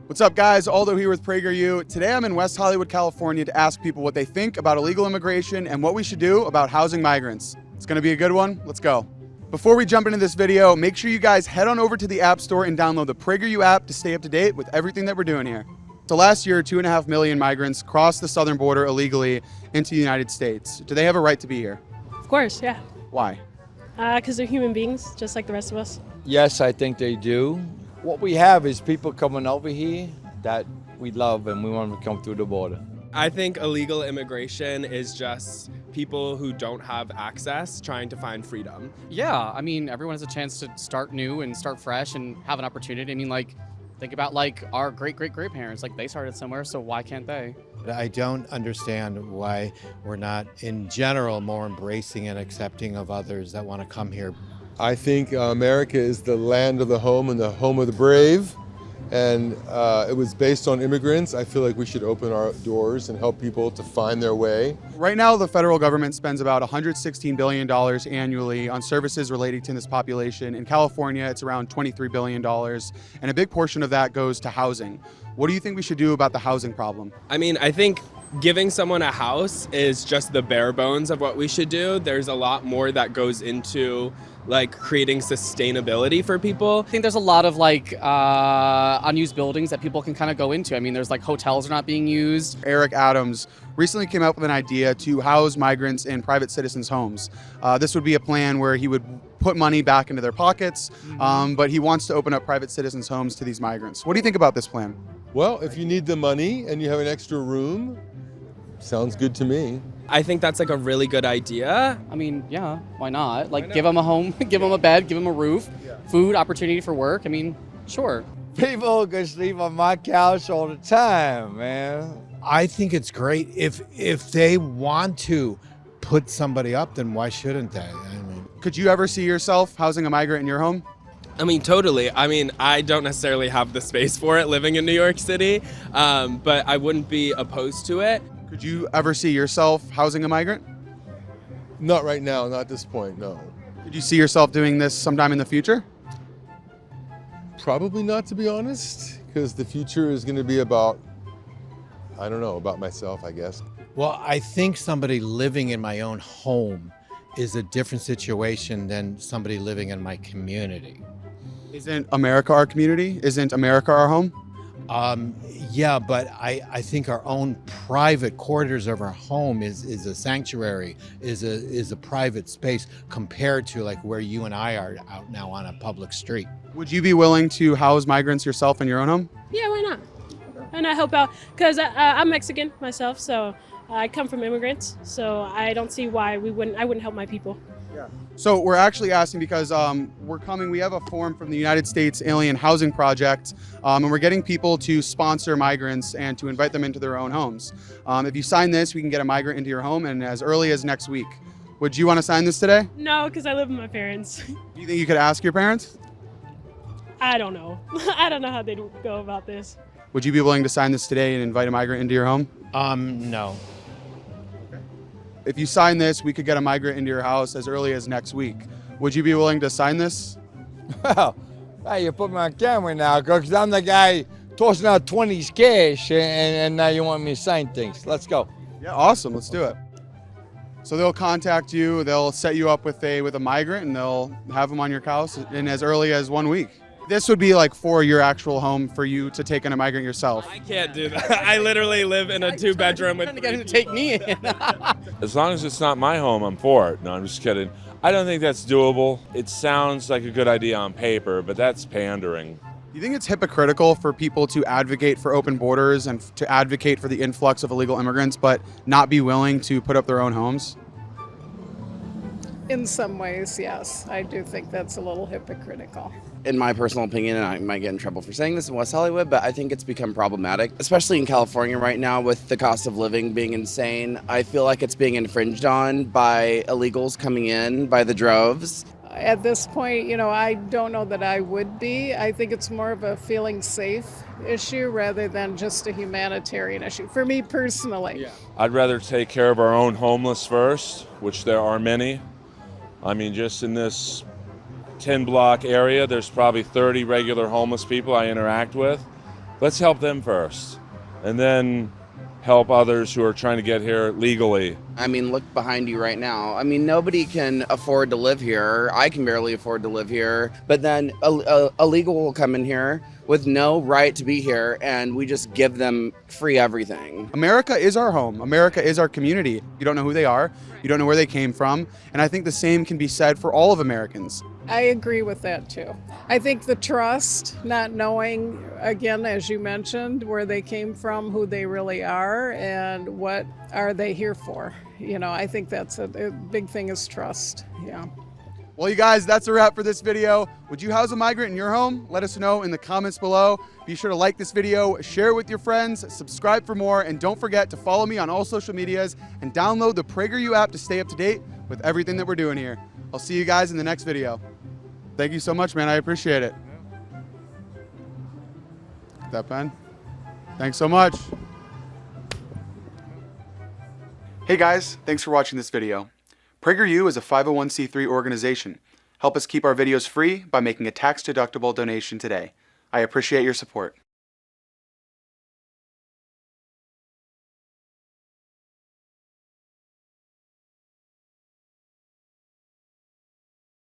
What's up, guys? Aldo here with PragerU. Today I'm in West Hollywood, California to ask people what they think about illegal immigration and what we should do about housing migrants. It's gonna be a good one. Let's go. Before we jump into this video, make sure you guys head on over to the App Store and download the PragerU app to stay up to date with everything that we're doing here. So last year, 2.5 million migrants crossed the southern border illegally into the United States. Do they have a right to be here? Of course, yeah. Why? Because they're human beings, just like the rest of us. Yes, I think they do. What we have is people coming over here that we love and we want them to come through the border. I think illegal immigration is just people who don't have access trying to find freedom. Yeah, I mean, everyone has a chance to start new and start fresh and have an opportunity. I mean, like, think about like our great-great-grandparents. Like, they started somewhere, so why can't they? I don't understand why we're not, in general, more embracing and accepting of others that want to come here. I think America is the land of the home and the home of the brave. And it was based on immigrants. I feel like we should open our doors and help people to find their way. Right now, the federal government spends about $116 billion annually on services relating to this population. In California, it's around $23 billion, and a big portion of that goes to housing. What do you think we should do about the housing problem? I mean, I think giving someone a house is just the bare bones of what we should do. There's a lot more that goes into like creating sustainability for people. I think there's a lot of like unused buildings that people can kind of go into. I mean, there's like hotels are not being used. Eric Adams recently came up with an idea to house migrants in private citizens' homes. This would be a plan where he would put money back into their pockets, but he wants to open up private citizens' homes to these migrants. What do you think about this plan? Well, if you need the money and you have an extra room, sounds good to me. I think that's like a really good idea. I mean, yeah, why not? Like, give them a home, give them a bed, give them a roof, food, opportunity for work. I mean, sure. People can sleep on my couch all the time, man. I think it's great if they want to put somebody up, then why shouldn't they? I mean, Could you ever see yourself housing a migrant in your home? I mean, totally. I mean, I don't necessarily have the space for it living in New York City, but I wouldn't be opposed to it. Could you ever see yourself housing a migrant? Not right now, not at this point, no. Could you see yourself doing this sometime in the future? Probably not, to be honest, because the future is going to be about, I don't know, about myself, I guess. well, I think somebody living in my own home is a different situation than somebody living in my community. Isn't America our community? Isn't America our home? Yeah, but I think our own private quarters of our home is a sanctuary, is a private space compared to like where you and I are out now on a public street. Would you be willing to house migrants yourself in your own home? Yeah, why not? And I help out, because I'm Mexican myself, so I come from immigrants, so I don't see why I wouldn't help my people. So we're actually asking because we have a form from the United States Alien Housing Project, and we're getting people to sponsor migrants and to invite them into their own homes. If you sign this, we can get a migrant into your home, and as early as next week. Would you want to sign this today? No, because I live with my parents. Do you think you could ask your parents? I don't know. I don't know how they'd go about this. Would you be willing to sign this today and invite a migrant into your home? No. If you sign this, we could get a migrant into your house as early as next week. Would you be willing to sign this? Well, hey, you put me on camera now because I'm the guy tossing out 20s cash and now you want me to sign things. Let's go. Yeah, awesome. Let's do it. So they'll contact you. They'll set you up with a migrant, and they'll have them on your house in as early as 1 week. This would be like for your actual home for you to take in a migrant yourself. I can't do that. I literally live in a 2-bedroom with Trying to get him to take me in. As long as it's not my home, I'm for it. No, I'm just kidding. I don't think that's doable. It sounds like a good idea on paper, but that's pandering. Do you think it's hypocritical for people to advocate for open borders and to advocate for the influx of illegal immigrants, but not be willing to put up their own homes? In some ways, yes. I do think that's a little hypocritical. In my personal opinion, and I might get in trouble for saying this in West Hollywood, but I think it's become problematic, especially in California right now with the cost of living being insane. I feel like it's being infringed on by illegals coming in by the droves. At this point, I don't know that I would be. I think it's more of a feeling safe issue rather than just a humanitarian issue, for me personally. Yeah. I'd rather take care of our own homeless first, which there are many. I mean, just in this 10-block area, there's probably 30 regular homeless people I interact with. Let's help them first, and then help others who are trying to get here legally. I mean, look behind you right now. I mean, nobody can afford to live here. I can barely afford to live here. But then illegal will come in here with no right to be here, and we just give them free everything. America is our home. America is our community. You don't know who they are. You don't know where they came from. And I think the same can be said for all of Americans. I agree with that too. I think the trust, not knowing, again, as you mentioned, where they came from, who they really are, and what are they here for. You know, I think that's a big thing is trust. Yeah. Well, you guys, that's a wrap for this video. Would you house a migrant in your home? Let us know in the comments below. Be sure to like this video, share it with your friends, subscribe for more, and don't forget to follow me on all social medias and download the PragerU app to stay up to date with everything that we're doing here. I'll see you guys in the next video. Thank you so much, man. I appreciate it. That pen? Thanks so much. Hey guys, thanks for watching this video. PragerU is a 501c3 organization. Help us keep our videos free by making a tax-deductible donation today. I appreciate your support.